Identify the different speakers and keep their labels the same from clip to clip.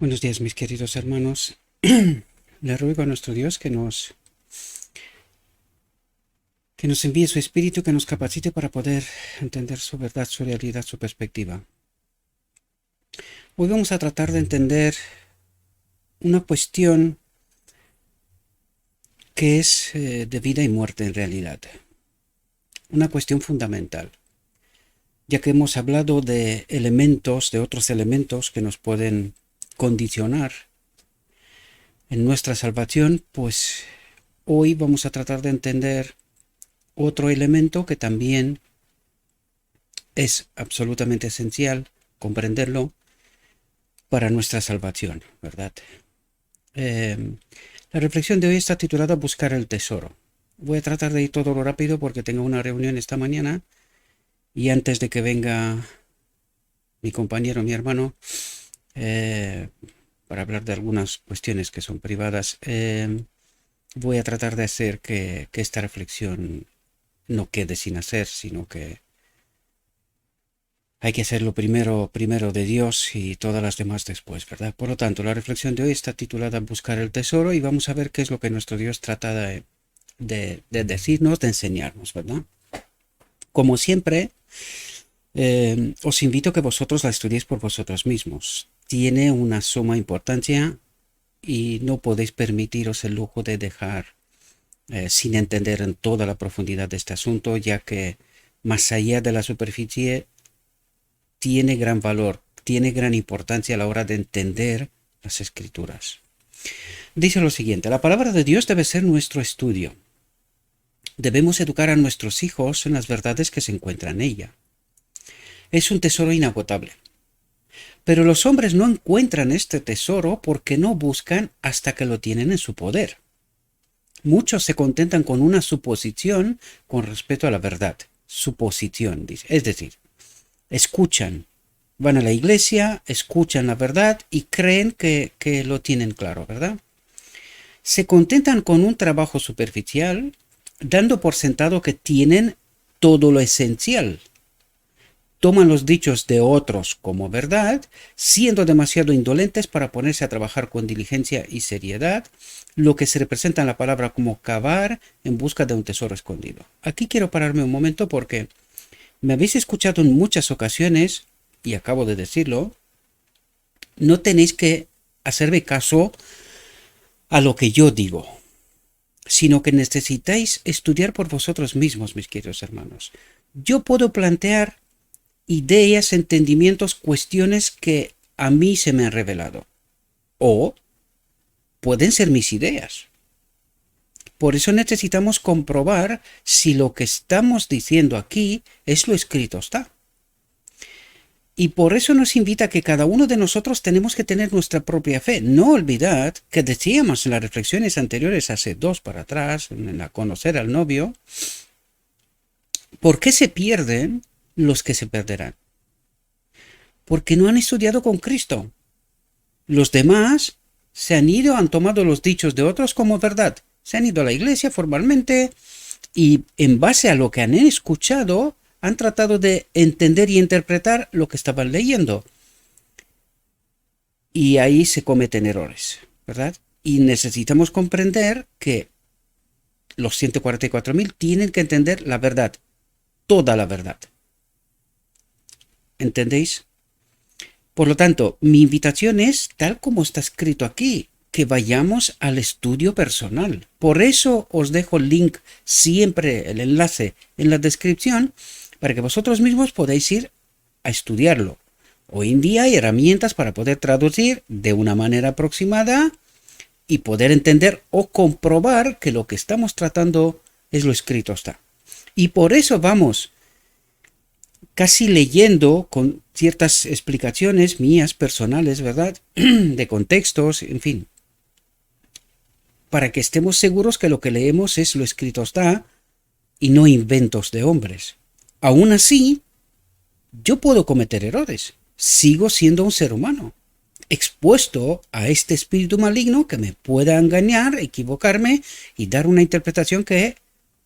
Speaker 1: Buenos días, mis queridos hermanos. Le ruego a nuestro Dios que nos envíe su espíritu, que nos capacite para poder entender su verdad, su realidad, su perspectiva. Hoy vamos a tratar de entender una cuestión que es de vida y muerte en realidad. Una cuestión fundamental, ya que hemos hablado de elementos, de otros elementos que nos pueden condicionar en nuestra salvación, pues hoy vamos a tratar de entender otro elemento que también es absolutamente esencial comprenderlo para nuestra salvación, ¿verdad? La reflexión de hoy está titulada Buscar el tesoro. Voy a tratar de ir todo lo rápido porque tengo una reunión esta mañana y antes de que venga mi compañero, mi hermano, para hablar de algunas cuestiones que son privadas, voy a tratar de hacer que esta reflexión no quede sin hacer, sino que hay que hacerlo primero de Dios y todas las demás después, ¿verdad? Por lo tanto, la reflexión de hoy está titulada Buscar el tesoro y vamos a ver qué es lo que nuestro Dios trata de decirnos, de enseñarnos, ¿verdad? Como siempre, os invito a que vosotros la estudiéis por vosotros mismos. Tiene una suma importancia y no podéis permitiros el lujo de dejar sin entender en toda la profundidad de este asunto, ya que más allá de la superficie tiene gran valor, tiene gran importancia a la hora de entender las escrituras. Dice lo siguiente: la palabra de Dios debe ser nuestro estudio. Debemos educar a nuestros hijos en las verdades que se encuentran en ella. Es un tesoro inagotable. Pero los hombres no encuentran este tesoro porque no buscan hasta que lo tienen en su poder. Muchos se contentan con una suposición con respecto a la verdad. Suposición, dice. Es decir, escuchan, van a la iglesia, escuchan la verdad y creen que lo tienen claro, ¿verdad? Se contentan con un trabajo superficial, dando por sentado que tienen todo lo esencial. Toman los dichos de otros como verdad, siendo demasiado indolentes para ponerse a trabajar con diligencia y seriedad, lo que se representa en la palabra como cavar en busca de un tesoro escondido. Aquí quiero pararme un momento porque me habéis escuchado en muchas ocasiones, y acabo de decirlo, no tenéis que hacerme caso a lo que yo digo, sino que necesitáis estudiar por vosotros mismos, mis queridos hermanos. Yo puedo plantear ideas, entendimientos, cuestiones que a mí se me han revelado, o pueden ser mis ideas. Por eso necesitamos comprobar si lo que estamos diciendo aquí es lo escrito está. Y por eso nos invita a que cada uno de nosotros tenemos que tener nuestra propia fe. No olvidad que decíamos en las reflexiones anteriores, hace dos para atrás, en la conocer al novio, ¿por qué se pierden los que se perderán? Porque no han estudiado con Cristo. Los demás se han ido, han tomado los dichos de otros como verdad. Se han ido a la iglesia formalmente y en base a lo que han escuchado han tratado de entender y interpretar lo que estaban leyendo. Y ahí se cometen errores, ¿verdad? Y necesitamos comprender que los 144.000 tienen que entender la verdad, toda la verdad. ¿Entendéis? Por lo tanto, mi invitación es, tal como está escrito aquí, que vayamos al estudio personal. Por eso os dejo el link, siempre el enlace en la descripción, para que vosotros mismos podáis ir a estudiarlo. Hoy en día hay herramientas para poder traducir de una manera aproximada y poder entender o comprobar que lo que estamos tratando es lo escrito está. Y por eso vamos casi leyendo con ciertas explicaciones mías personales, ¿verdad? De contextos, en fin, para que estemos seguros que lo que leemos es lo escrito está y no inventos de hombres. Aún así, yo puedo cometer errores. Sigo siendo un ser humano, expuesto a este espíritu maligno que me pueda engañar, equivocarme y dar una interpretación que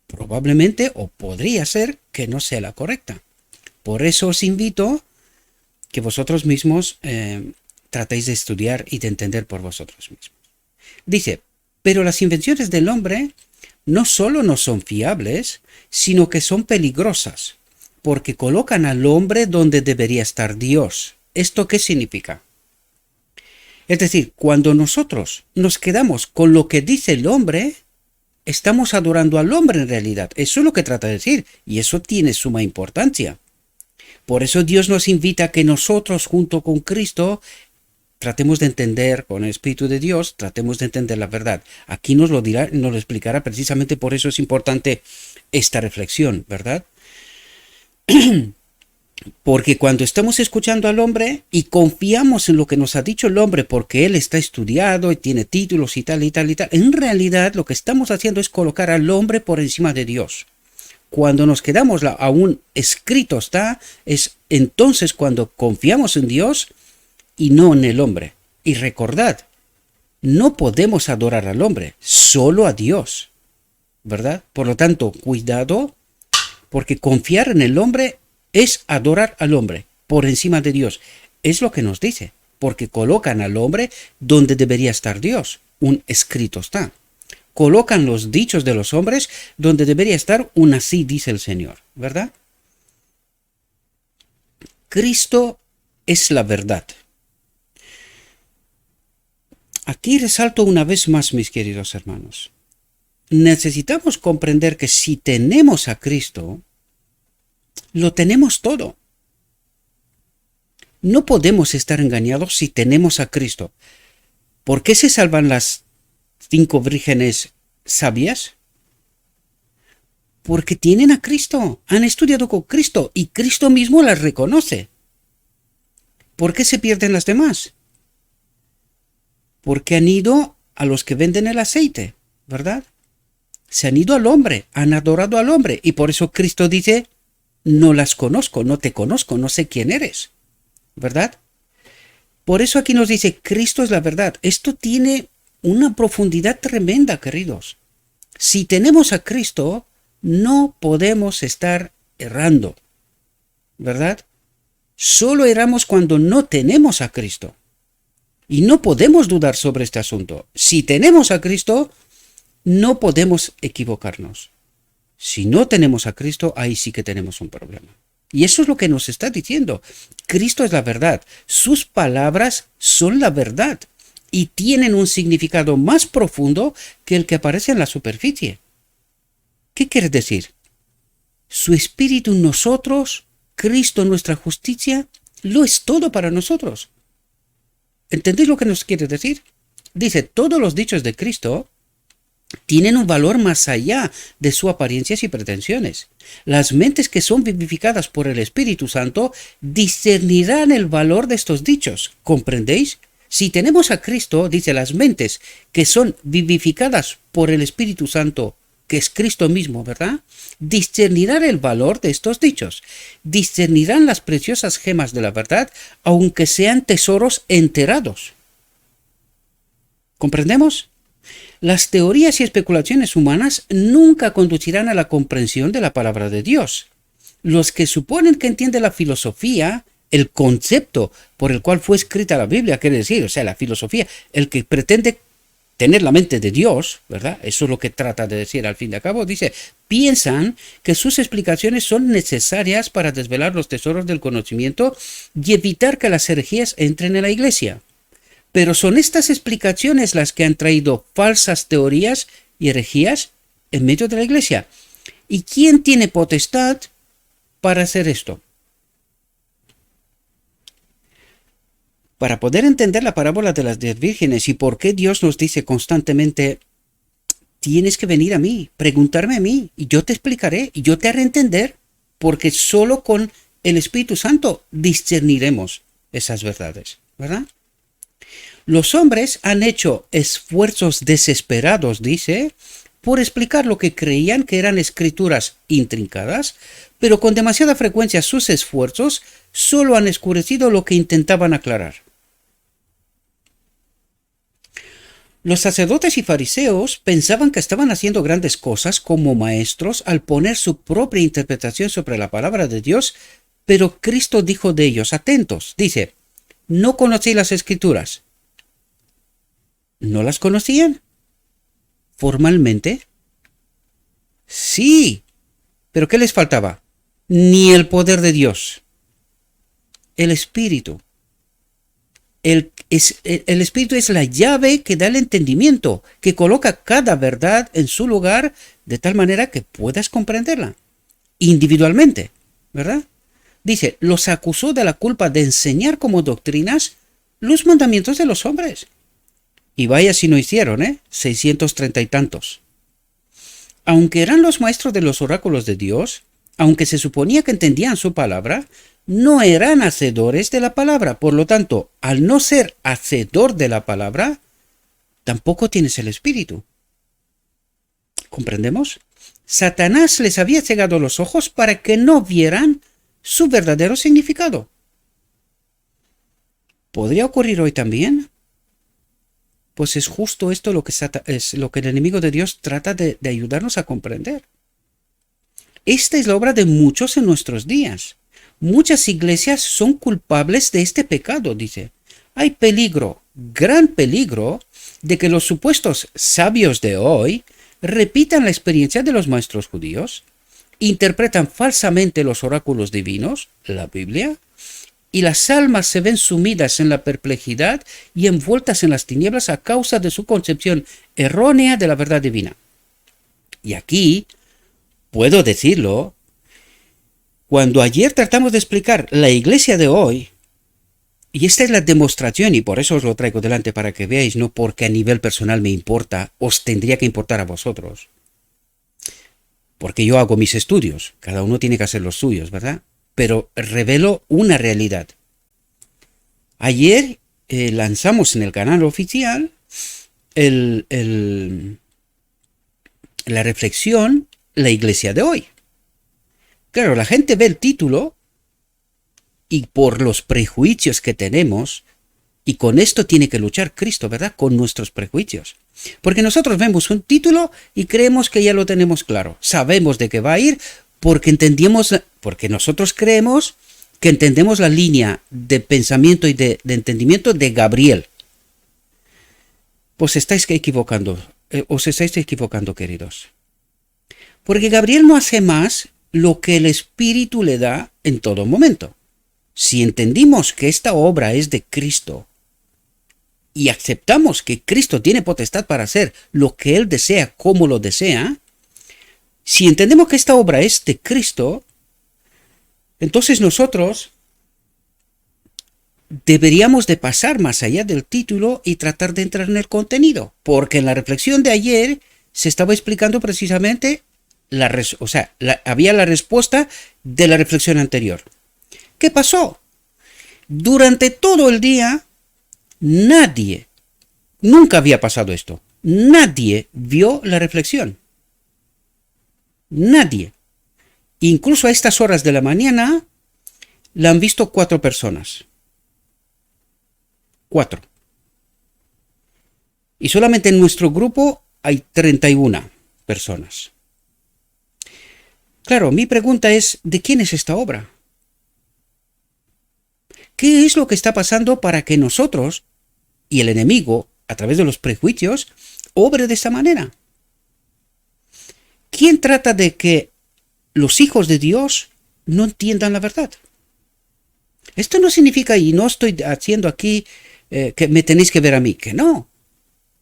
Speaker 1: probablemente o podría ser que no sea la correcta. Por eso os invito que vosotros mismos tratéis de estudiar y de entender por vosotros mismos. Dice, pero las invenciones del hombre no solo no son fiables, sino que son peligrosas, porque colocan al hombre donde debería estar Dios. ¿Esto qué significa? Es decir, cuando nosotros nos quedamos con lo que dice el hombre, estamos adorando al hombre en realidad. Eso es lo que trata de decir, y eso tiene suma importancia. Por eso Dios nos invita a que nosotros, junto con Cristo, tratemos de entender, con el Espíritu de Dios, tratemos de entender la verdad. Aquí nos lo dirá, nos lo explicará, precisamente por eso es importante esta reflexión, ¿verdad? Porque cuando estamos escuchando al hombre y confiamos en lo que nos ha dicho el hombre porque él está estudiado y tiene títulos y tal y tal y tal, en realidad lo que estamos haciendo es colocar al hombre por encima de Dios. Cuando nos quedamos aún escrito está, es entonces cuando confiamos en Dios y no en el hombre. Y recordad, no podemos adorar al hombre, solo a Dios, ¿verdad? Por lo tanto, cuidado, porque confiar en el hombre es adorar al hombre por encima de Dios. Es lo que nos dice, porque colocan al hombre donde debería estar Dios. Un escrito está. Colocan los dichos de los hombres donde debería estar un así dice el Señor, ¿verdad? Cristo es la verdad. Aquí resalto una vez más, mis queridos hermanos. Necesitamos comprender que si tenemos a Cristo, lo tenemos todo. No podemos estar engañados si tenemos a Cristo. ¿Por qué se salvan las 5 vírgenes sabias? Porque tienen a Cristo, han estudiado con Cristo y Cristo mismo las reconoce. ¿Por qué se pierden las demás? Porque han ido a los que venden el aceite, ¿verdad? Se han ido al hombre, han adorado al hombre y por eso Cristo dice, no las conozco, no te conozco, no sé quién eres, ¿verdad? Por eso aquí nos dice, Cristo es la verdad. Esto tiene una profundidad tremenda, queridos. Si tenemos a Cristo, no podemos estar errando, ¿verdad? Solo erramos cuando no tenemos a Cristo. Y no podemos dudar sobre este asunto. Si tenemos a Cristo, no podemos equivocarnos. Si no tenemos a Cristo, ahí sí que tenemos un problema. Y eso es lo que nos está diciendo. Cristo es la verdad. Sus palabras son la verdad. Y tienen un significado más profundo que el que aparece en la superficie. ¿Qué quiere decir? Su espíritu en nosotros, Cristo nuestra justicia, lo es todo para nosotros. ¿Entendéis lo que nos quiere decir? Dice, todos los dichos de Cristo tienen un valor más allá de sus apariencias y pretensiones. Las mentes que son vivificadas por el Espíritu Santo discernirán el valor de estos dichos. ¿Comprendéis? Si tenemos a Cristo, dice, las mentes que son vivificadas por el Espíritu Santo, que es Cristo mismo, ¿verdad? Discernirán el valor de estos dichos. Discernirán las preciosas gemas de la verdad, aunque sean tesoros enterados. ¿Comprendemos? Las teorías y especulaciones humanas nunca conducirán a la comprensión de la palabra de Dios. Los que suponen que entienden la filosofía, el concepto por el cual fue escrita la Biblia, quiere decir, o sea, la filosofía, el que pretende tener la mente de Dios, ¿verdad? Eso es lo que trata de decir al fin de cabo. Dice, piensan que sus explicaciones son necesarias para desvelar los tesoros del conocimiento y evitar que las herejías entren en la iglesia. Pero son estas explicaciones las que han traído falsas teorías y herejías en medio de la iglesia. ¿Y quién tiene potestad para hacer esto? Para poder entender la parábola de las 10 vírgenes y por qué Dios nos dice constantemente, tienes que venir a mí, preguntarme a mí, y yo te explicaré, y yo te haré entender, porque solo con el Espíritu Santo discerniremos esas verdades, ¿verdad? Los hombres han hecho esfuerzos desesperados, dice, por explicar lo que creían que eran escrituras intrincadas, pero con demasiada frecuencia sus esfuerzos solo han oscurecido lo que intentaban aclarar. Los sacerdotes y fariseos pensaban que estaban haciendo grandes cosas como maestros al poner su propia interpretación sobre la palabra de Dios, pero Cristo dijo de ellos, atentos, dice, no conocéis las Escrituras. ¿No las conocían? ¿Formalmente? Sí. ¿Pero qué les faltaba? Ni el poder de Dios. El Espíritu. El Espíritu es la llave que da el entendimiento, que coloca cada verdad en su lugar de tal manera que puedas comprenderla individualmente, ¿verdad? Dice, los acusó de la culpa de enseñar como doctrinas los mandamientos de los hombres. Y vaya si no hicieron, 630 y tantos. Aunque eran los maestros de los oráculos de Dios, aunque se suponía que entendían su palabra, no eran hacedores de la palabra. Por lo tanto, al no ser hacedor de la palabra, tampoco tienes el Espíritu. ¿Comprendemos? Satanás les había cegado los ojos para que no vieran su verdadero significado. ¿Podría ocurrir hoy también? Pues es justo esto lo que el enemigo de Dios trata de ayudarnos a comprender. Esta es la obra de muchos en nuestros días. Muchas iglesias son culpables de este pecado, dice. Hay peligro, gran peligro, de que los supuestos sabios de hoy repitan la experiencia de los maestros judíos, interpretan falsamente los oráculos divinos, la Biblia, y las almas se ven sumidas en la perplejidad y envueltas en las tinieblas a causa de su concepción errónea de la verdad divina. Y aquí, puedo decirlo, cuando ayer tratamos de explicar la iglesia de hoy, y esta es la demostración, y por eso os lo traigo delante para que veáis, no porque a nivel personal me importa, os tendría que importar a vosotros. Porque yo hago mis estudios, cada uno tiene que hacer los suyos, ¿verdad? Pero revelo una realidad. Ayer lanzamos en el canal oficial la reflexión, la iglesia de hoy. Claro, la gente ve el título y por los prejuicios que tenemos, y con esto tiene que luchar Cristo, ¿verdad? Con nuestros prejuicios. Porque nosotros vemos un título y creemos que ya lo tenemos claro. Sabemos de qué va a ir porque nosotros creemos que entendemos la línea de pensamiento y de entendimiento de Gabriel. Pues os estáis equivocando, queridos. Porque Gabriel no hace más lo que el Espíritu le da en todo momento. Si entendimos que esta obra es de Cristo y aceptamos que Cristo tiene potestad para hacer lo que Él desea, como lo desea, si entendemos que esta obra es de Cristo, entonces nosotros deberíamos de pasar más allá del título y tratar de entrar en el contenido, porque en la reflexión de ayer se estaba explicando precisamente había la respuesta de la reflexión anterior. ¿Qué pasó? Durante todo el día, nunca había pasado esto, nadie vio la reflexión. Nadie. Incluso a estas horas de la mañana la han visto 4 personas. 4. Y solamente en nuestro grupo hay 31 personas. Claro, mi pregunta es, ¿de quién es esta obra? ¿Qué es lo que está pasando para que nosotros y el enemigo, a través de los prejuicios, obre de esta manera? ¿Quién trata de que los hijos de Dios no entiendan la verdad? Esto no significa, y no estoy haciendo aquí que me tenéis que ver a mí, que no.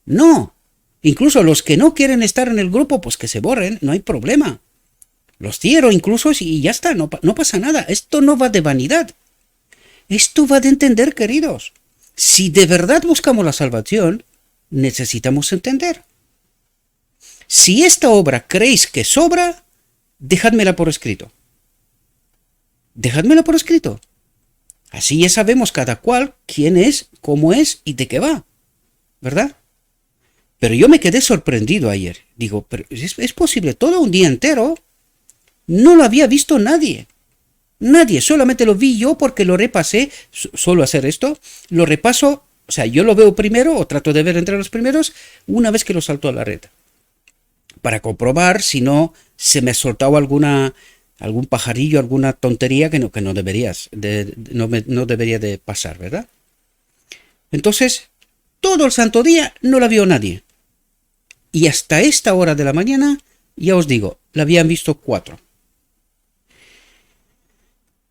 Speaker 1: No. Incluso los que no quieren estar en el grupo, pues que se borren, no hay problema. Los cierro incluso y ya está, no pasa nada. Esto no va de vanidad. Esto va de entender, queridos. Si de verdad buscamos la salvación, necesitamos entender. Si esta obra creéis que sobra, dejádmela por escrito. Dejádmela por escrito. Así ya sabemos cada cual quién es, cómo es y de qué va. ¿Verdad? Pero yo me quedé sorprendido ayer. Digo, pero es posible, todo un día entero no lo había visto nadie. Nadie, solamente lo vi yo porque lo repasé, solo hacer esto, lo repaso, o sea, yo lo veo primero o trato de ver entre los primeros una vez que lo salto a la red. Para comprobar si no se me ha soltado algún pajarillo, alguna tontería que no debería de pasar, ¿verdad? Entonces, todo el santo día no la vio nadie. Y hasta esta hora de la mañana, ya os digo, la habían visto 4.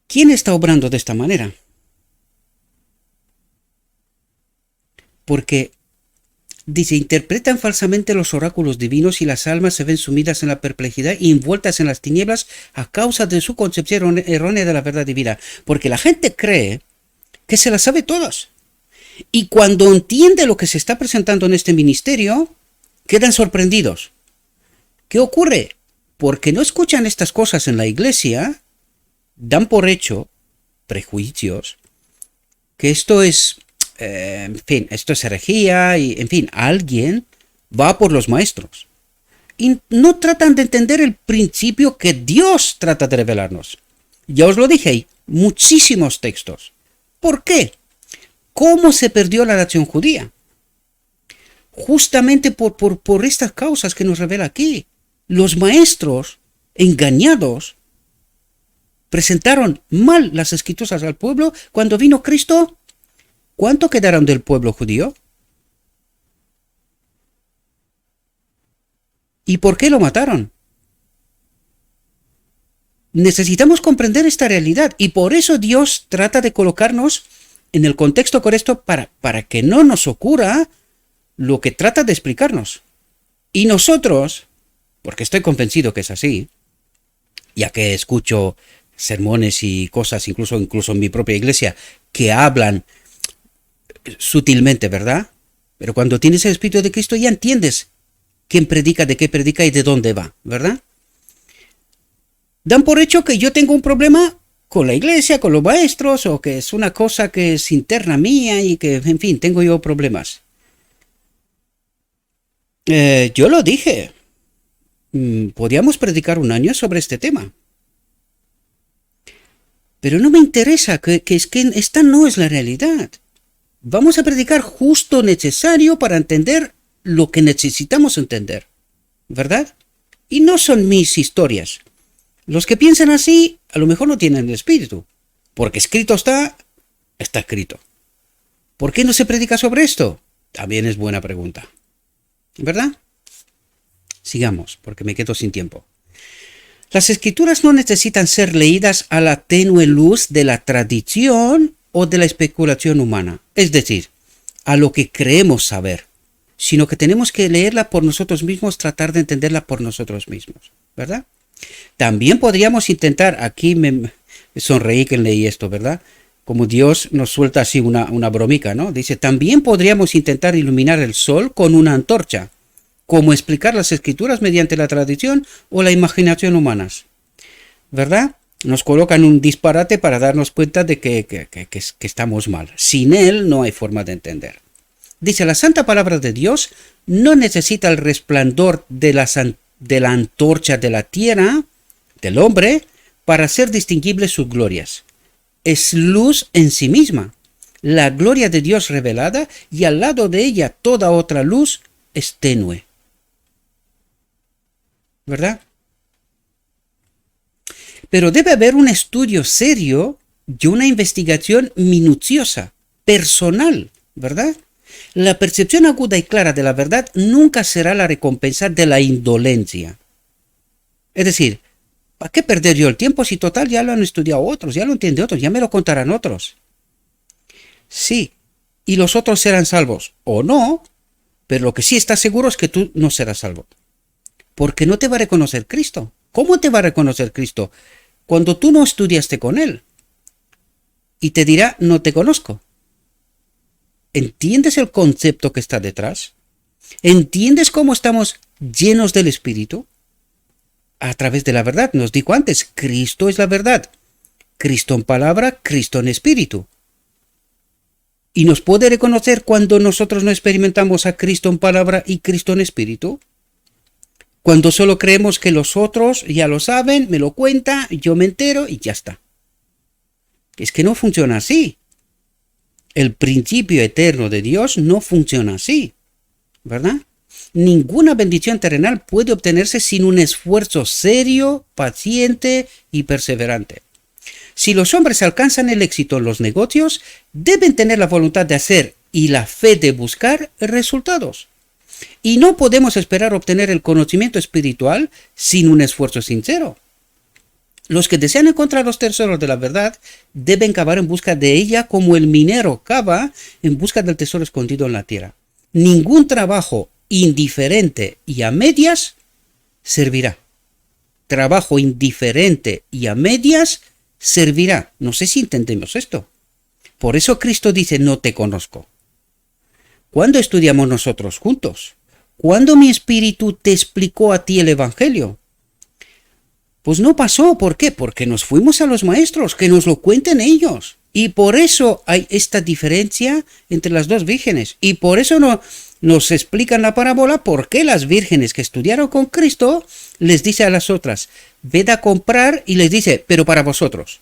Speaker 1: ¿Quién está obrando de esta manera? Porque, dice, interpretan falsamente los oráculos divinos y las almas se ven sumidas en la perplejidad y envueltas en las tinieblas a causa de su concepción errónea de la verdad divina. Porque la gente cree que se las sabe todas. Y cuando entiende lo que se está presentando en este ministerio, quedan sorprendidos. ¿Qué ocurre? Porque no escuchan estas cosas en la iglesia, dan por hecho prejuicios, que esto es, en fin, esto es herejía y, en fin, alguien va por los maestros. Y no tratan de entender el principio que Dios trata de revelarnos. Ya os lo dije, hay muchísimos textos. ¿Por qué? ¿Cómo se perdió la nación judía? Justamente por estas causas que nos revela aquí. Los maestros, engañados, presentaron mal las escrituras al pueblo. Cuando vino Cristo, ¿cuánto quedaron del pueblo judío? ¿Y por qué lo mataron? Necesitamos comprender esta realidad y por eso Dios trata de colocarnos en el contexto correcto para que no nos ocurra lo que trata de explicarnos. Y nosotros, porque estoy convencido que es así, ya que escucho sermones y cosas, incluso en mi propia iglesia, que hablan sutilmente, ¿verdad? Pero cuando tienes el Espíritu de Cristo ya entiendes quién predica, de qué predica y de dónde va, ¿verdad? Dan por hecho que yo tengo un problema con la iglesia, con los maestros, o que es una cosa que es interna mía y que, en fin, tengo yo problemas. Yo lo dije. Podríamos predicar un año sobre este tema. Pero no me interesa, que esta no es la realidad. Vamos a predicar justo necesario para entender lo que necesitamos entender, ¿verdad? Y no son mis historias. Los que piensan así, a lo mejor no tienen el espíritu. Porque escrito está escrito. ¿Por qué no se predica sobre esto? También es buena pregunta. ¿Verdad? Sigamos, porque me quedo sin tiempo. Las escrituras no necesitan ser leídas a la tenue luz de la tradición o de la especulación humana. Es decir, a lo que creemos saber. Sino que tenemos que leerla por nosotros mismos, tratar de entenderla por nosotros mismos. ¿Verdad? También podríamos intentar, aquí me sonreí que leí esto, ¿verdad? Como Dios nos suelta así una bromica, ¿no? Dice, también podríamos intentar iluminar el sol con una antorcha, como explicar las escrituras mediante la tradición o la imaginación humanas, ¿verdad? Nos colocan un disparate para darnos cuenta de que estamos mal. Sin él no hay forma de entender. Dice, la santa palabra de Dios no necesita el resplandor de la antorcha de la tierra, del hombre, para hacer distinguibles sus glorias. Es luz en sí misma, la gloria de Dios revelada, y al lado de ella toda otra luz es tenue. ¿Verdad? Pero debe haber un estudio serio y una investigación minuciosa, personal, ¿verdad? La percepción aguda y clara de la verdad nunca será la recompensa de la indolencia. Es decir, ¿para qué perder yo el tiempo si total ya lo han estudiado otros, ya lo entienden otros, ya me lo contarán otros? Sí, y los otros serán salvos, o no, pero lo que sí está seguro es que tú no serás salvo. Porque no te va a reconocer Cristo. ¿Cómo te va a reconocer Cristo? Cuando tú no estudiaste con Él. Y te dirá, no te conozco. ¿Entiendes el concepto que está detrás? ¿Entiendes cómo estamos llenos del Espíritu? A través de la verdad. Nos dijo antes, Cristo es la verdad. Cristo en palabra, Cristo en espíritu. ¿Y nos puede reconocer cuando nosotros no experimentamos a Cristo en palabra y Cristo en espíritu? Cuando solo creemos que los otros ya lo saben, me lo cuenta, yo me entero y ya está. Es que no funciona así. El principio eterno de Dios no funciona así, ¿verdad? Ninguna bendición terrenal puede obtenerse sin un esfuerzo serio, paciente y perseverante. Si los hombres alcanzan el éxito en los negocios, deben tener la voluntad de hacer y la fe de buscar resultados. Y no podemos esperar obtener el conocimiento espiritual sin un esfuerzo sincero. Los que desean encontrar los tesoros de la verdad deben cavar en busca de ella como el minero cava en busca del tesoro escondido en la tierra. Ningún trabajo indiferente y a medias servirá. Trabajo indiferente y a medias servirá. No sé si entendemos esto. Por eso Cristo dice, no te conozco. ¿Cuándo estudiamos nosotros juntos? ¿Cuándo mi espíritu te explicó a ti el Evangelio? Pues no pasó. ¿Por qué? Porque nos fuimos a los maestros, que nos lo cuenten ellos. Y por eso hay esta diferencia entre las dos vírgenes. Y por eso nos explican la parábola por qué las vírgenes que estudiaron con Cristo les dice a las otras, ved a comprar, y les dice, pero para vosotros.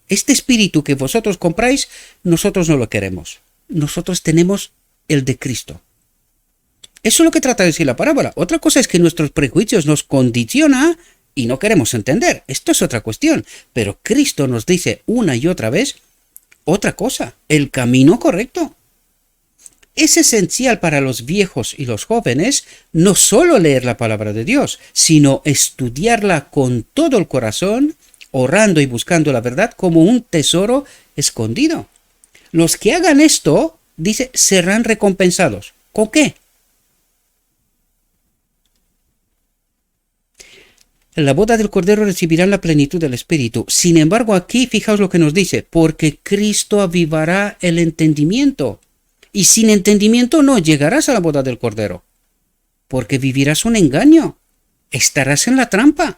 Speaker 1: Este espíritu que vosotros compráis, nosotros no lo queremos. Nosotros tenemos el de Cristo. Eso es lo que trata de decir la parábola. Otra cosa es que nuestros prejuicios nos condicionan y no queremos entender. Esto es otra cuestión. Pero Cristo nos dice una y otra vez otra cosa, el camino correcto. Es esencial para los viejos y los jóvenes no solo leer la palabra de Dios, sino estudiarla con todo el corazón, orando y buscando la verdad como un tesoro escondido. Los que hagan esto, dice, serán recompensados. ¿Con qué? En la boda del Cordero recibirán la plenitud del Espíritu. Sin embargo, aquí fijaos lo que nos dice, porque Cristo avivará el entendimiento. Y sin entendimiento no llegarás a la boda del Cordero, porque vivirás un engaño, estarás en la trampa,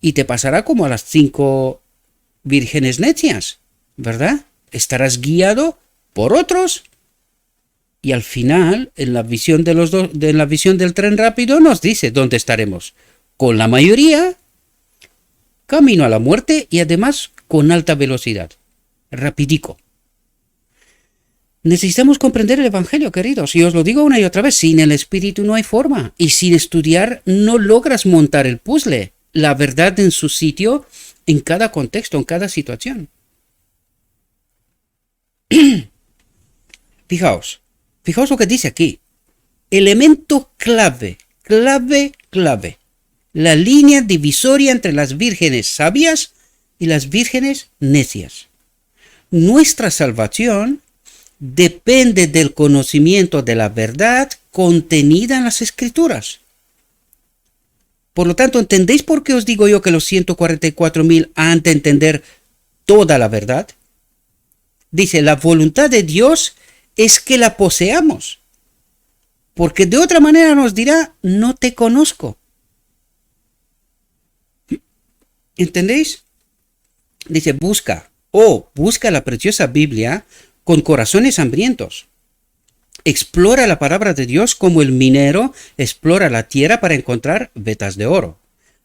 Speaker 1: y te pasará como a las 5 vírgenes necias, ¿verdad? Estarás guiado por otros, y al final, en la visión de la visión del tren rápido, nos dice dónde estaremos. Con la mayoría, camino a la muerte y además con alta velocidad. Rapidico. Necesitamos comprender el Evangelio, queridos, y os lo digo una y otra vez, sin el Espíritu no hay forma, y sin estudiar no logras montar el puzzle, la verdad en su sitio, en cada contexto, en cada situación. Fijaos lo que dice aquí. Elemento clave. La línea divisoria entre las vírgenes sabias y las vírgenes necias. Nuestra salvación depende del conocimiento de la verdad contenida en las Escrituras. Por lo tanto, ¿entendéis por qué os digo yo que los 144.000 han de entender toda la verdad? Dice, la voluntad de Dios es que la poseamos, porque de otra manera nos dirá, no te conozco. ¿Entendéis? Dice, busca la preciosa Biblia con corazones hambrientos. Explora la palabra de Dios como el minero explora la tierra para encontrar vetas de oro.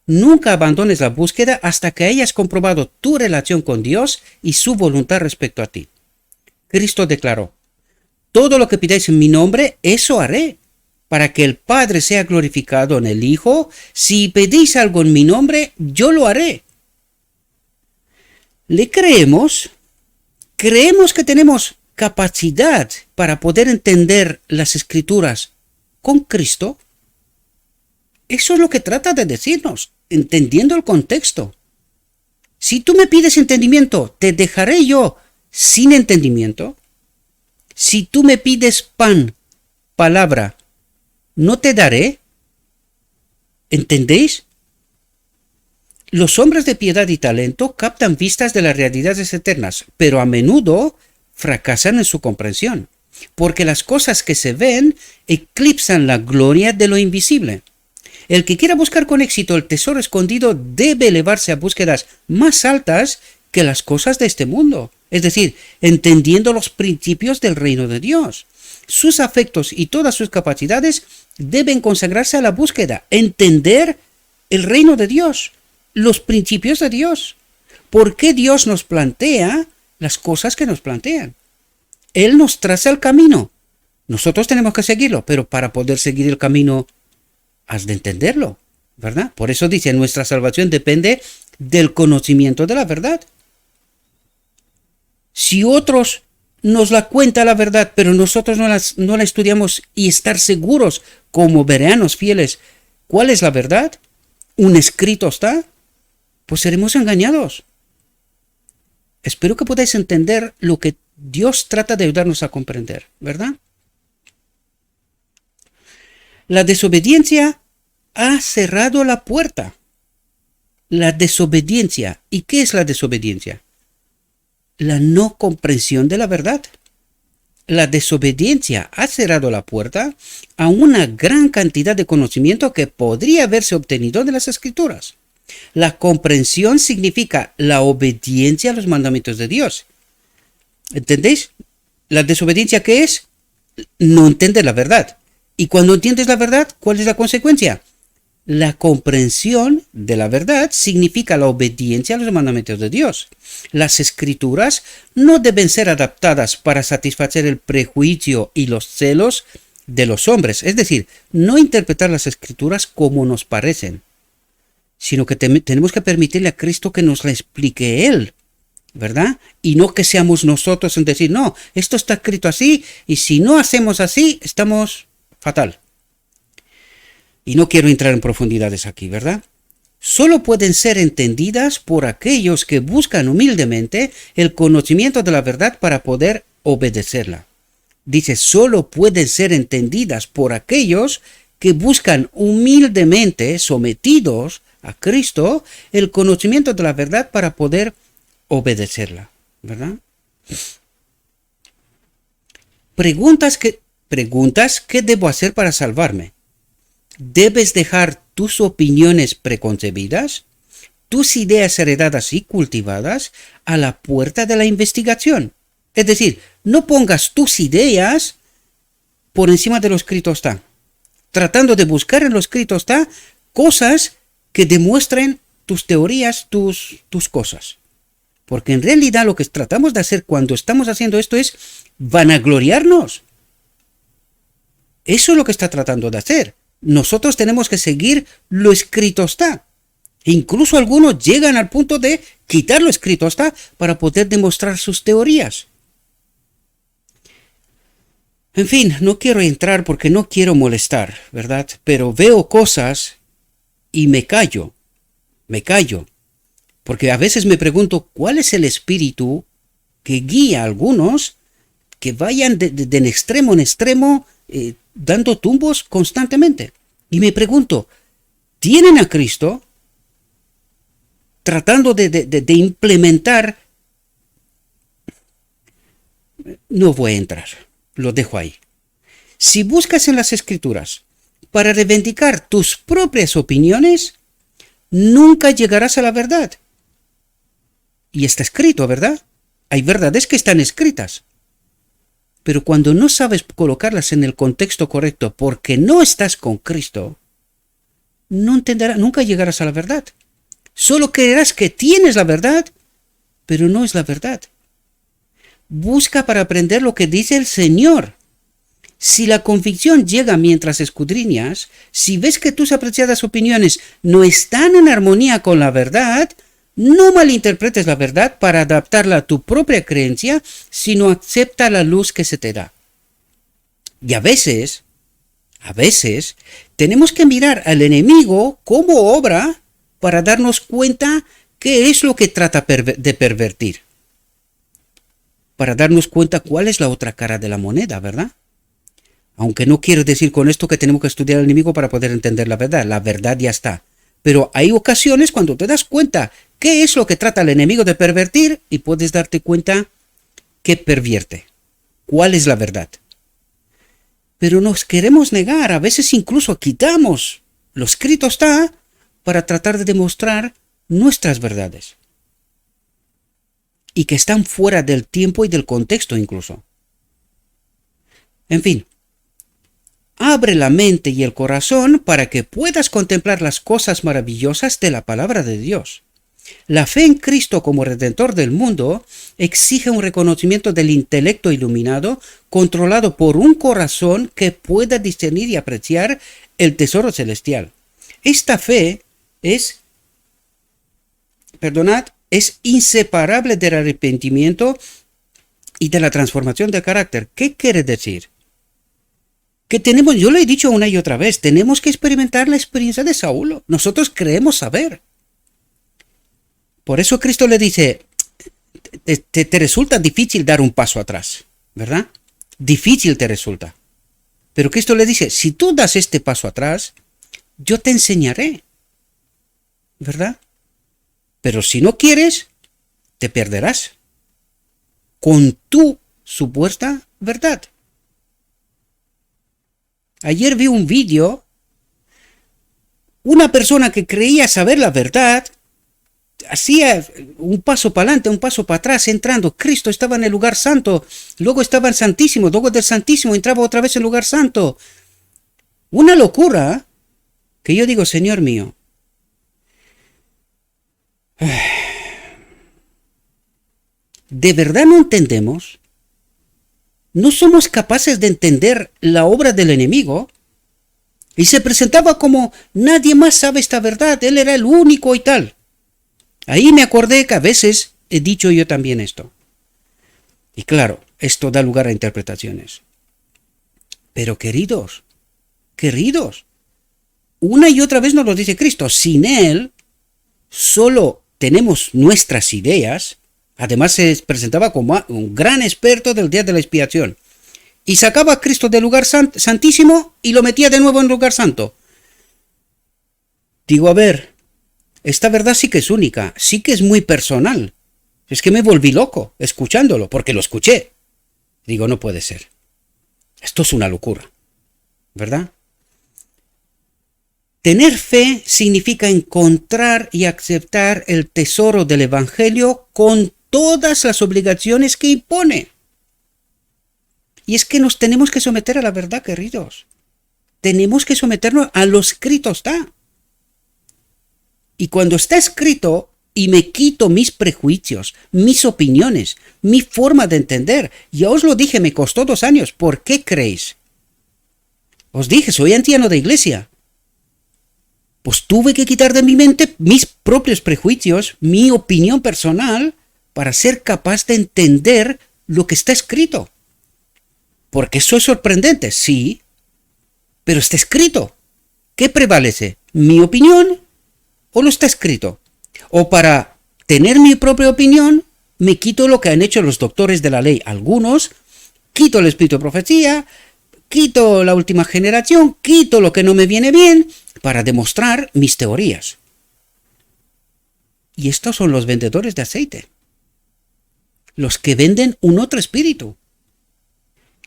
Speaker 1: Nunca abandones la búsqueda hasta que hayas comprobado tu relación con Dios y su voluntad respecto a ti. Cristo declaró, todo lo que pidáis en mi nombre, eso haré, para que el Padre sea glorificado en el Hijo. Si pedís algo en mi nombre, yo lo haré. ¿Le creemos? ¿Creemos que tenemos capacidad para poder entender las Escrituras con Cristo? Eso es lo que trata de decirnos, entendiendo el contexto. Si tú me pides entendimiento, ¿te dejaré yo sin entendimiento? Si tú me pides pan, palabra, ¿no te daré? ¿Entendéis? Los hombres de piedad y talento captan vistas de las realidades eternas, pero a menudo fracasan en su comprensión, porque las cosas que se ven eclipsan la gloria de lo invisible. El que quiera buscar con éxito el tesoro escondido debe elevarse a búsquedas más altas que las cosas de este mundo, es decir, entendiendo los principios del reino de Dios. Sus afectos y todas sus capacidades deben consagrarse a la búsqueda, entender el reino de Dios, los principios de Dios. ¿Por qué Dios nos plantea las cosas que nos plantean? Él nos traza el camino. Nosotros tenemos que seguirlo, pero para poder seguir el camino has de entenderlo, ¿verdad? Por eso dice, nuestra salvación depende del conocimiento de la verdad. Si otros nos la cuenta la verdad, pero nosotros no la estudiamos y estar seguros como bereanos fieles, ¿cuál es la verdad? ¿Un escrito está? Pues seremos engañados. Espero que podáis entender lo que Dios trata de ayudarnos a comprender, ¿verdad? La desobediencia ha cerrado la puerta. La desobediencia. ¿Y qué es la desobediencia? La no comprensión de la verdad. La desobediencia ha cerrado la puerta a una gran cantidad de conocimiento que podría haberse obtenido de las Escrituras. La comprensión significa la obediencia a los mandamientos de Dios. ¿Entendéis? La desobediencia, ¿qué es? No entender la verdad. Y cuando entiendes la verdad, ¿cuál es la consecuencia? La comprensión de la verdad significa la obediencia a los mandamientos de Dios. Las Escrituras no deben ser adaptadas para satisfacer el prejuicio y los celos de los hombres. Es decir, no interpretar las Escrituras como nos parecen, sino que tenemos que permitirle a Cristo que nos la explique Él, ¿verdad? Y no que seamos nosotros en decir, no, esto está escrito así, y si no hacemos así, estamos fatal. Y no quiero entrar en profundidades aquí, ¿verdad? Solo pueden ser entendidas por aquellos que buscan humildemente el conocimiento de la verdad para poder obedecerla. Dice, solo pueden ser entendidas por aquellos que buscan humildemente, sometidos a Cristo, el conocimiento de la verdad para poder obedecerla, ¿verdad? Preguntas, ¿qué debo hacer para salvarme? ¿Debes dejar tus opiniones preconcebidas, tus ideas heredadas y cultivadas a la puerta de la investigación? Es decir, no pongas tus ideas por encima de lo escrito está, tratando de buscar en lo escrito está cosas que demuestren tus teorías, tus cosas. Porque en realidad lo que tratamos de hacer cuando estamos haciendo esto es vanagloriarnos. Eso es lo que está tratando de hacer. Nosotros tenemos que seguir lo escrito está. Incluso algunos llegan al punto de quitar lo escrito está para poder demostrar sus teorías. En fin, no quiero entrar porque no quiero molestar, ¿verdad? Pero veo cosas y me callo. Porque a veces me pregunto cuál es el espíritu que guía a algunos que vayan de extremo en extremo dando tumbos constantemente. Y me pregunto, ¿tienen a Cristo tratando de implementar? No voy a entrar, lo dejo ahí. Si buscas en las Escrituras para reivindicar tus propias opiniones, nunca llegarás a la verdad. Y está escrito, ¿verdad? Hay verdades que están escritas. Pero cuando no sabes colocarlas en el contexto correcto porque no estás con Cristo, no entenderás, nunca llegarás a la verdad. Solo creerás que tienes la verdad, pero no es la verdad. Busca para aprender lo que dice el Señor. Si la convicción llega mientras escudriñas, si ves que tus apreciadas opiniones no están en armonía con la verdad, no malinterpretes la verdad para adaptarla a tu propia creencia, sino acepta la luz que se te da. Y a veces, tenemos que mirar al enemigo cómo obra para darnos cuenta qué es lo que trata de pervertir. Para darnos cuenta cuál es la otra cara de la moneda, ¿verdad? Aunque no quiero decir con esto que tenemos que estudiar al enemigo para poder entender la verdad ya está. Pero hay ocasiones cuando te das cuenta qué es lo que trata el enemigo de pervertir y puedes darte cuenta qué pervierte, cuál es la verdad. Pero nos queremos negar, a veces incluso quitamos lo escrito está para tratar de demostrar nuestras verdades. Y que están fuera del tiempo y del contexto incluso. En fin. Abre la mente y el corazón para que puedas contemplar las cosas maravillosas de la palabra de Dios. La fe en Cristo como Redentor del mundo exige un reconocimiento del intelecto iluminado, controlado por un corazón que pueda discernir y apreciar el tesoro celestial. Esta fe es inseparable del arrepentimiento y de la transformación de carácter. ¿Qué quiere decir? Que tenemos, yo lo he dicho una y otra vez, tenemos que experimentar la experiencia de Saulo. Nosotros creemos saber. Por eso Cristo le dice, te resulta difícil dar un paso atrás, ¿verdad? Difícil te resulta. Pero Cristo le dice, si tú das este paso atrás, yo te enseñaré, ¿verdad? Pero si no quieres, te perderás con tu supuesta verdad. Ayer vi un vídeo, una persona que creía saber la verdad, hacía un paso para adelante, un paso para atrás, entrando. Cristo estaba en el lugar santo, luego estaba en Santísimo, luego del Santísimo entraba otra vez en el lugar santo. Una locura que yo digo, Señor mío, ¿de verdad no entendemos? No somos capaces de entender la obra del enemigo. Y se presentaba como nadie más sabe esta verdad, él era el único y tal. Ahí me acordé que a veces he dicho yo también esto. Y claro, esto da lugar a interpretaciones. Pero queridos, una y otra vez nos lo dice Cristo, sin Él solo tenemos nuestras ideas. Además se presentaba como un gran experto del día de la expiación. Y sacaba a Cristo del lugar santísimo y lo metía de nuevo en el lugar santo. Digo, a ver, esta verdad sí que es única, sí que es muy personal. Es que me volví loco escuchándolo, porque lo escuché. Digo, no puede ser. Esto es una locura, ¿verdad? Tener fe significa encontrar y aceptar el tesoro del Evangelio con todas las obligaciones que impone. Y es que nos tenemos que someter a la verdad, queridos. Tenemos que someternos a lo escrito está. Y cuando está escrito y me quito mis prejuicios, mis opiniones, mi forma de entender, ya os lo dije, me costó 2 años. ¿Por qué creéis? Os dije, soy anciano de iglesia. Pues tuve que quitar de mi mente mis propios prejuicios, mi opinión personal, para ser capaz de entender lo que está escrito. Porque eso es sorprendente, sí, pero está escrito. ¿Qué prevalece? ¿Mi opinión o lo está escrito? O para tener mi propia opinión, me quito lo que han hecho los doctores de la ley. Algunos, quito el espíritu de profecía, quito la última generación, quito lo que no me viene bien, para demostrar mis teorías. Y estos son los vendedores de aceite. Los que venden un otro espíritu.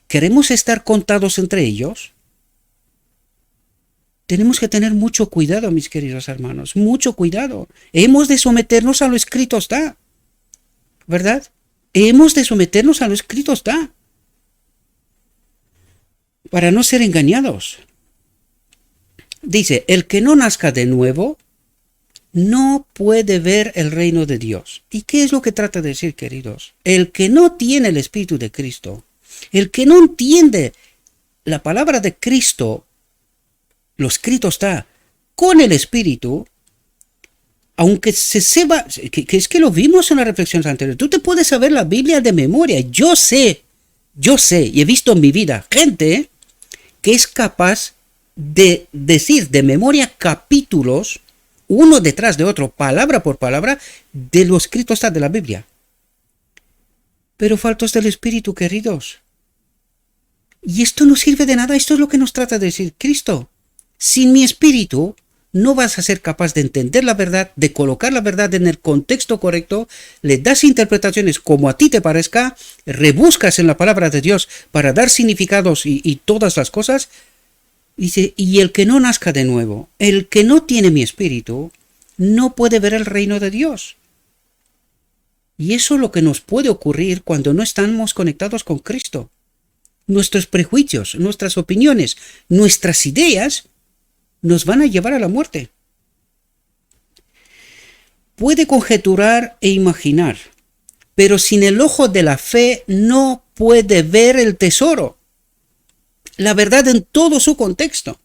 Speaker 1: ¿Queremos estar contados entre ellos? Tenemos que tener mucho cuidado, mis queridos hermanos, mucho cuidado. Hemos de someternos a lo escrito está, ¿verdad? Hemos de someternos a lo escrito está, para no ser engañados. Dice, el que no nazca de nuevo no puede ver el reino de Dios. ¿Y qué es lo que trata de decir, queridos? El que no tiene el Espíritu de Cristo, el que no entiende la palabra de Cristo, lo escrito está, con el Espíritu, aunque se sepa, que es que lo vimos en las reflexiones anteriores, tú te puedes saber la Biblia de memoria. Yo sé, y he visto en mi vida gente que es capaz de decir de memoria capítulos, uno detrás de otro, palabra por palabra, de lo escrito está de la Biblia. Pero faltos del Espíritu, queridos. Y esto no sirve de nada, esto es lo que nos trata de decir Cristo. Sin mi Espíritu no vas a ser capaz de entender la verdad, de colocar la verdad en el contexto correcto, le das interpretaciones como a ti te parezca, rebuscas en la palabra de Dios para dar significados y todas las cosas. Dice, y el que no nazca de nuevo, el que no tiene mi Espíritu, no puede ver el reino de Dios. Y eso es lo que nos puede ocurrir cuando no estamos conectados con Cristo. Nuestros prejuicios, nuestras opiniones, nuestras ideas nos van a llevar a la muerte. Puede conjeturar e imaginar, pero sin el ojo de la fe no puede ver el tesoro, la verdad en todo su contexto.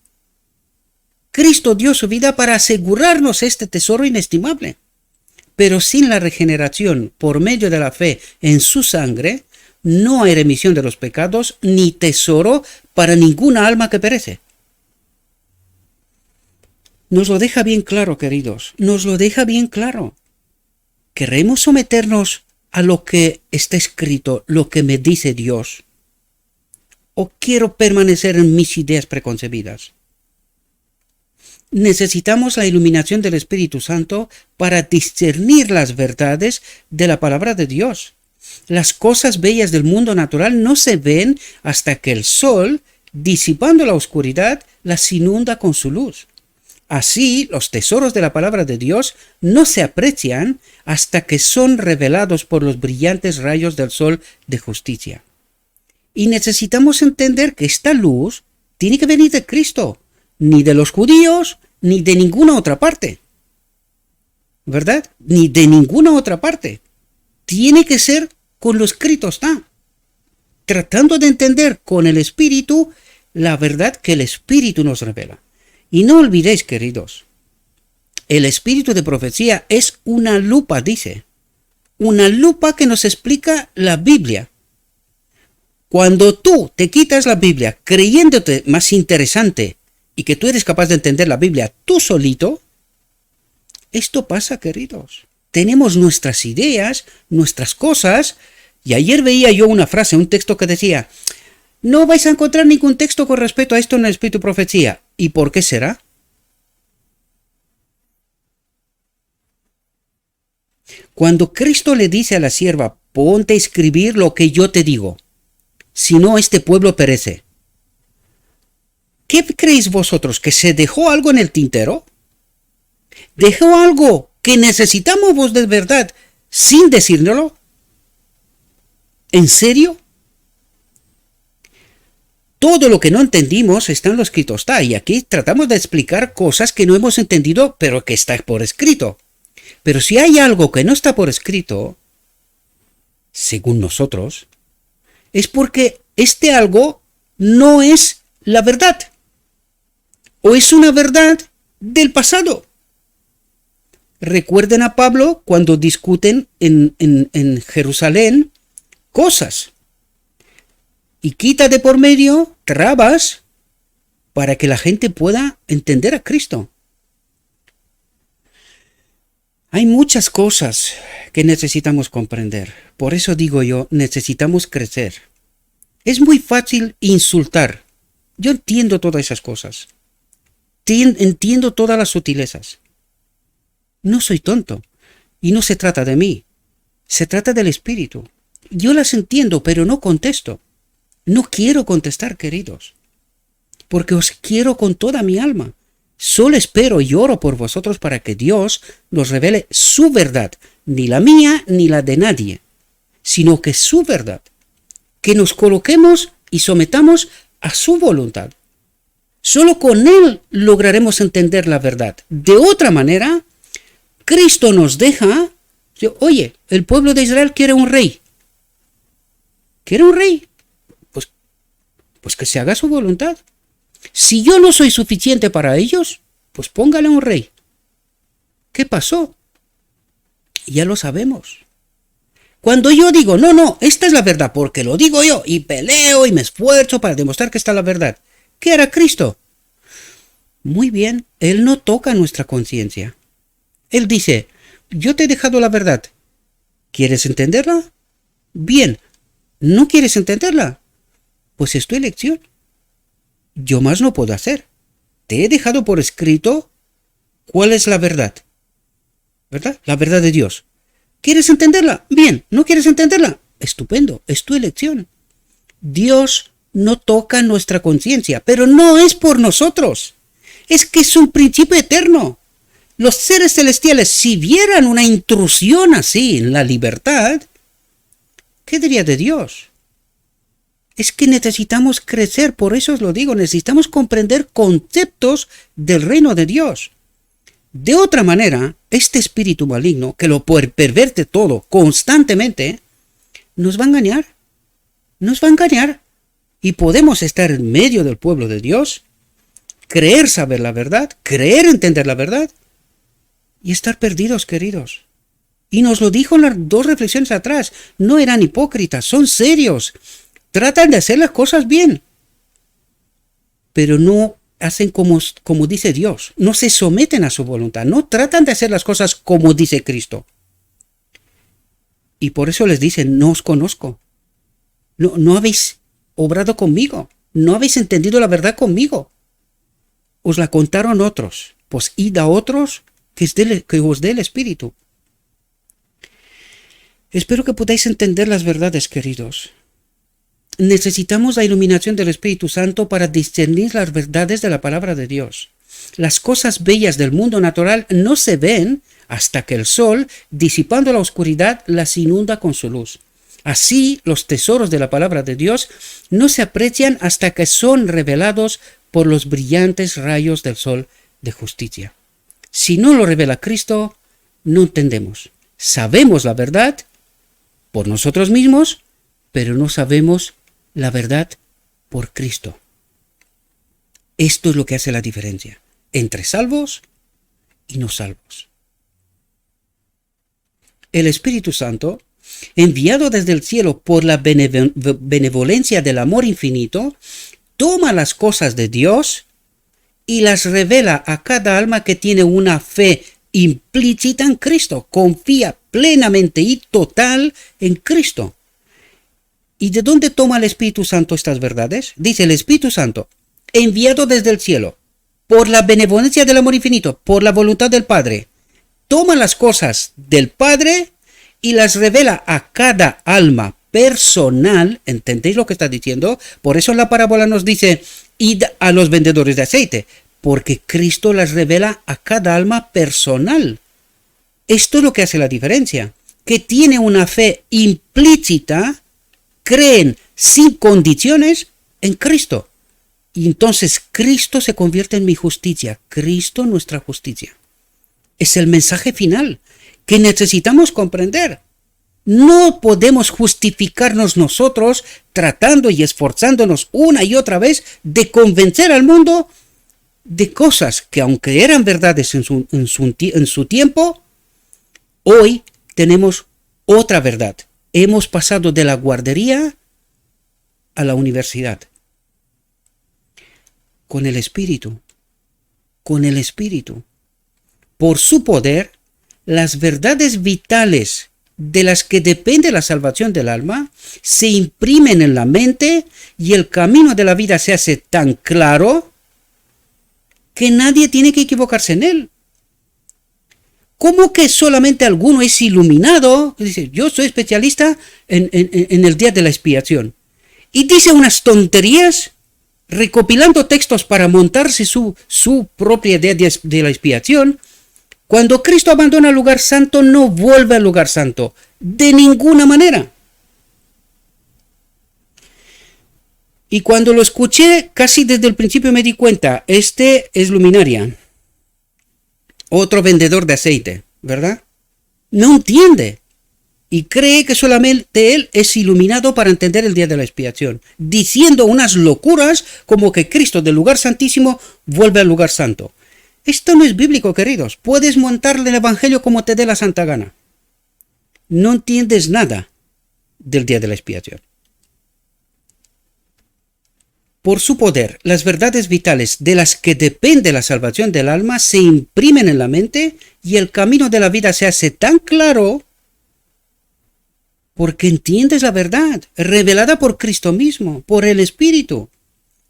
Speaker 1: Cristo dio su vida para asegurarnos este tesoro inestimable, pero sin la regeneración por medio de la fe en su sangre, no hay remisión de los pecados, ni tesoro para ninguna alma que perece. Nos lo deja bien claro, queridos, nos lo deja bien claro. ¿Queremos someternos a lo que está escrito, lo que me dice Dios? ¿O quiero permanecer en mis ideas preconcebidas? Necesitamos la iluminación del Espíritu Santo para discernir las verdades de la palabra de Dios. Las cosas bellas del mundo natural no se ven hasta que el sol, disipando la oscuridad, las inunda con su luz. Así, los tesoros de la palabra de Dios no se aprecian hasta que son revelados por los brillantes rayos del sol de justicia. Y necesitamos entender que esta luz tiene que venir de Cristo, ni de los judíos, ni de ninguna otra parte. ¿Verdad? Ni de ninguna otra parte. Tiene que ser con lo escrito está. Tratando de entender con el Espíritu la verdad que el Espíritu nos revela. Y no olvidéis, queridos, el espíritu de profecía es una lupa, dice. Una lupa que nos explica la Biblia. Cuando tú te quitas la Biblia creyéndote más interesante y que tú eres capaz de entender la Biblia tú solito, esto pasa, queridos. Tenemos nuestras ideas, nuestras cosas, y ayer veía yo una frase, un texto que decía: no vais a encontrar ningún texto con respecto a esto en el espíritu de profecía. ¿Y por qué será? Cuando Cristo le dice a la sierva: ponte a escribir lo que yo te digo, si no este pueblo perece. ¿Qué creéis vosotros? ¿Que se dejó algo en el tintero? ¿Dejó algo que necesitamos vos de verdad sin decírnoslo? ¿En serio? Todo lo que no entendimos está en lo escrito está, y aquí tratamos de explicar cosas que no hemos entendido, pero que está por escrito. Pero si hay algo que no está por escrito, según nosotros, es porque este algo no es la verdad, o es una verdad del pasado. Recuerden a Pablo cuando discuten en Jerusalén cosas. Y quita de por medio trabas para que la gente pueda entender a Cristo. Hay muchas cosas que necesitamos comprender. Por eso digo yo, necesitamos crecer. Es muy fácil insultar. Yo entiendo todas esas cosas. Entiendo todas las sutilezas. No soy tonto. Y no se trata de mí. Se trata del Espíritu. Yo las entiendo, pero no contesto. No quiero contestar, queridos, porque os quiero con toda mi alma. Solo espero y oro por vosotros para que Dios nos revele su verdad, ni la mía ni la de nadie, sino que su verdad, que nos coloquemos y sometamos a su voluntad. Solo con Él lograremos entender la verdad. De otra manera, Cristo nos deja, oye, el pueblo de Israel quiere un rey. ¿Quiere un rey? Pues que se haga su voluntad. Si yo no soy suficiente para ellos, pues póngale un rey. ¿Qué pasó? Ya lo sabemos. Cuando yo digo, no, esta es la verdad, porque lo digo yo, y peleo y me esfuerzo para demostrar que está la verdad, ¿qué hará Cristo? Muy bien, Él no toca nuestra conciencia. Él dice: yo te he dejado la verdad. ¿Quieres entenderla? Bien. ¿No quieres entenderla? Pues es tu elección. Yo más no puedo hacer. Te he dejado por escrito cuál es la verdad. ¿Verdad? La verdad de Dios. ¿Quieres entenderla? Bien. ¿No quieres entenderla? Estupendo. Es tu elección. Dios no toca nuestra conciencia, pero no es por nosotros. Es que es un principio eterno. Los seres celestiales, si vieran una intrusión así en la libertad, ¿qué diría de Dios? Es que necesitamos crecer, por eso os lo digo, necesitamos comprender conceptos del reino de Dios. De otra manera, este espíritu maligno, que lo perverte todo constantemente, nos va a engañar. Nos va a engañar. Y podemos estar en medio del pueblo de Dios, creer saber la verdad, creer entender la verdad, y estar perdidos, queridos. Y nos lo dijo en las dos reflexiones atrás. No eran hipócritas, son serios. Tratan de hacer las cosas bien. Pero no hacen como dice Dios. No se someten a su voluntad. No tratan de hacer las cosas como dice Cristo. Y por eso les dicen, no os conozco. No habéis obrado conmigo. No habéis entendido la verdad conmigo. Os la contaron otros. Pues id a otros que os dé el Espíritu. Espero que podáis entender las verdades, queridos. Necesitamos la iluminación del Espíritu Santo para discernir las verdades de la palabra de Dios. Las cosas bellas del mundo natural no se ven hasta que el sol, disipando la oscuridad, las inunda con su luz. Así, los tesoros de la palabra de Dios no se aprecian hasta que son revelados por los brillantes rayos del sol de justicia. Si no lo revela Cristo, no entendemos. Sabemos la verdad por nosotros mismos, pero no sabemos la verdad por Cristo. Esto es lo que hace la diferencia entre salvos y no salvos. El Espíritu Santo, enviado desde el cielo por la benevolencia del amor infinito, toma las cosas de Dios y las revela a cada alma que tiene una fe implícita en Cristo, confía plenamente y total en Cristo. ¿Y de dónde toma el Espíritu Santo estas verdades? Dice el Espíritu Santo, enviado desde el cielo, por la benevolencia del amor infinito, por la voluntad del Padre, toma las cosas del Padre y las revela a cada alma personal. ¿Entendéis lo que está diciendo? Por eso en la parábola nos dice, id a los vendedores de aceite, porque Cristo las revela a cada alma personal. Esto es lo que hace la diferencia, que tiene una fe implícita, creen sin condiciones en Cristo. Y entonces Cristo se convierte en mi justicia, Cristo nuestra justicia. Es el mensaje final que necesitamos comprender. No podemos justificarnos nosotros tratando y esforzándonos una y otra vez de convencer al mundo de cosas que, aunque eran verdades en su tiempo, hoy tenemos otra verdad. Hemos pasado de la guardería a la universidad. Con el Espíritu. Por su poder, las verdades vitales de las que depende la salvación del alma se imprimen en la mente y el camino de la vida se hace tan claro que nadie tiene que equivocarse en él. ¿Cómo que solamente alguno es iluminado? Dice, yo soy especialista en el día de la expiación. Y dice unas tonterías recopilando textos para montarse su propia idea de la expiación. Cuando Cristo abandona el lugar santo, no vuelve al lugar santo. De ninguna manera. Y cuando lo escuché, casi desde el principio me di cuenta, este es luminaria. Otro vendedor de aceite, ¿verdad? No entiende. Y cree que solamente él es iluminado para entender el día de la expiación. Diciendo unas locuras como que Cristo del lugar santísimo vuelve al lugar santo. Esto no es bíblico, queridos. Puedes montarle el evangelio como te dé la santa gana. No entiendes nada del día de la expiación. Por su poder, las verdades vitales de las que depende la salvación del alma se imprimen en la mente y el camino de la vida se hace tan claro porque entiendes la verdad, revelada por Cristo mismo, por el Espíritu,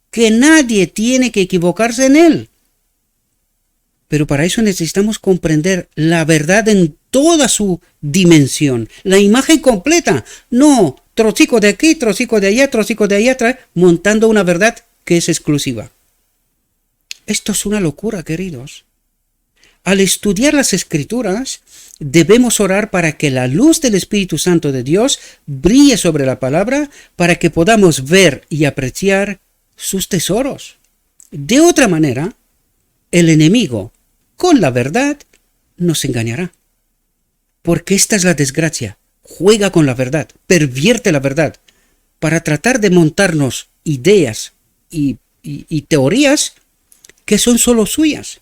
Speaker 1: que nadie tiene que equivocarse en él. Pero para eso necesitamos comprender la verdad en toda su dimensión, la imagen completa, no trocico de aquí, trocico de allá, montando una verdad que es exclusiva. Esto es una locura, queridos. Al estudiar las Escrituras, debemos orar para que la luz del Espíritu Santo de Dios brille sobre la palabra, para que podamos ver y apreciar sus tesoros. De otra manera, el enemigo, con la verdad, nos engañará. Porque esta es la desgracia. Juega con la verdad, pervierte la verdad, para tratar de montarnos ideas y teorías que son solo suyas.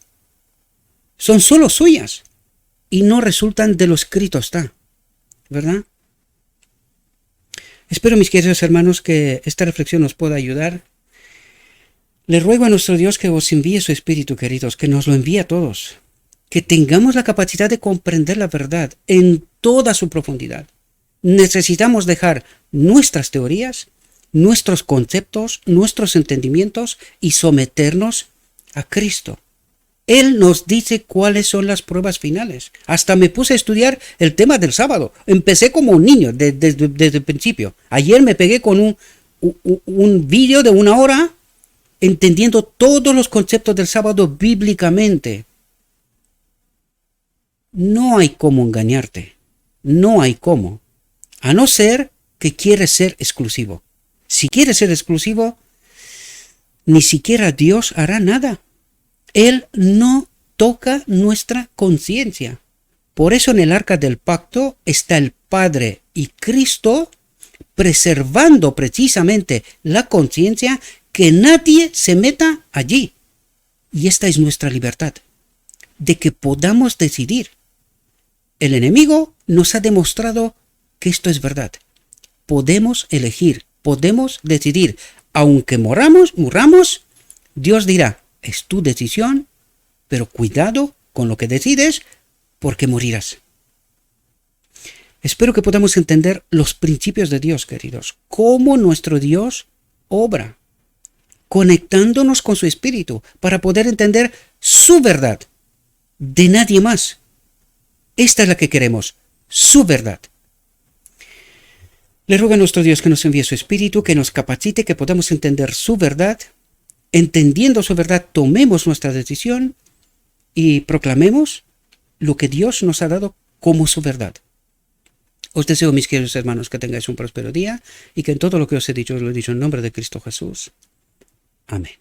Speaker 1: Son solo suyas. y no resultan de lo escrito está, ¿verdad? Espero, mis queridos hermanos, que esta reflexión nos pueda ayudar. Le ruego a nuestro Dios que os envíe su Espíritu, queridos, que nos lo envíe a todos, que tengamos la capacidad de comprender la verdad en toda su profundidad. Necesitamos dejar nuestras teorías, nuestros conceptos, nuestros entendimientos y someternos a Cristo. Él nos dice cuáles son las pruebas finales. Hasta me puse a estudiar el tema del sábado. Empecé como un niño desde el principio. Ayer me pegué con un vídeo de 1 hora entendiendo todos los conceptos del sábado bíblicamente. No hay cómo engañarte. No hay cómo. A no ser que quieres ser exclusivo. Si quieres ser exclusivo, ni siquiera Dios hará nada. Él no toca nuestra conciencia. Por eso en el arca del pacto está el Padre y Cristo preservando precisamente la conciencia, que nadie se meta allí. Y esta es nuestra libertad, de que podamos decidir. El enemigo nos ha demostrado que esto es verdad. Podemos elegir, podemos decidir. Aunque muramos, Dios dirá, es tu decisión, pero cuidado con lo que decides, porque morirás. Espero que podamos entender los principios de Dios, queridos, cómo nuestro Dios obra, conectándonos con su Espíritu para poder entender su verdad, de nadie más. Esta es la que queremos, su verdad. Le ruego a nuestro Dios que nos envíe su Espíritu, que nos capacite, que podamos entender su verdad. Entendiendo su verdad, tomemos nuestra decisión y proclamemos lo que Dios nos ha dado como su verdad. Os deseo, mis queridos hermanos, que tengáis un próspero día y que en todo lo que os he dicho, os lo he dicho en nombre de Cristo Jesús. Amén.